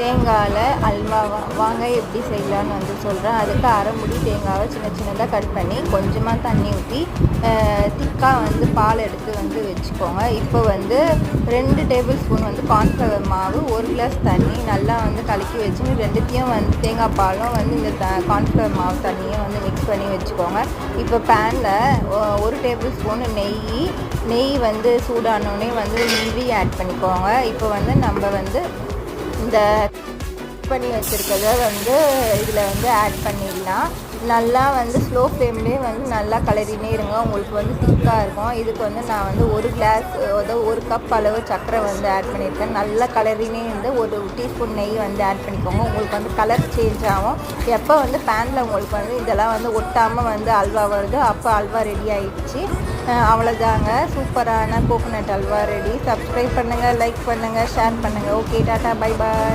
தேங்காயில் அல்வா வாங்க எப்படி செய்யலான்னு வந்து சொல்கிறேன். அதுக்கு அரை முடி தேங்காவை சின்ன சின்னதாக கட் பண்ணி கொஞ்சமாக தண்ணி ஊற்றி திக்காக வந்து பால் எடுத்து வந்து வச்சுக்கோங்க. இப்போ வந்து 2 டேபிள் ஸ்பூன் வந்து கார்ன்ஃப்ளவர் மாவு, 1 கிளாஸ் தண்ணி நல்லா வந்து கலக்கி வச்சுன்னு ரெண்டுத்தையும் வந்து தேங்காய் பாலும் வந்து இந்த கார்ன்ஃப்ளவர் மாவு தண்ணியும் வந்து மிக்ஸ் பண்ணி வச்சுக்கோங்க. இப்போ பேனில் 1 டேபிள் ஸ்பூன் நெய் வந்து சூடானோடனே வந்து நெய் ஆட் பண்ணிக்கோங்க. இப்போ வந்து நம்ம வந்து இந்த பண்ணி வச்சுருக்கத வந்து இதில் வந்து ஆட் பண்ணிடலாம். நல்லா வந்து ஸ்லோ ஃப்ளேம்லேயே வந்து நல்லா கலரினே இருங்க. உங்களுக்கு வந்து திக்காக இருக்கும். இதுக்கு வந்து நான் வந்து 1 கப் அளவு சர்க்கரை வந்து ஆட் பண்ணியிருக்கேன். நல்லா கலரினே இருந்து 1 டீஸ்பூன் நெய் வந்து ஆட் பண்ணிக்கோங்க. உங்களுக்கு வந்து கலர் சேஞ்ச் ஆகும். எப்போ வந்து பேனில் உங்களுக்கு வந்து இதெல்லாம் வந்து ஒட்டாமல் வந்து அல்வா வருது, அப்போ அல்வா ரெடி ஆகிடுச்சு. அவ்வளோதாங்க, சூப்பரான கோகோனட் அல்வா ரெடி. சப்ஸ்கிரைப் பண்ணுங்கள், லைக் பண்ணுங்கள், ஷேர் பண்ணுங்கள். Okay, tata, bye bye.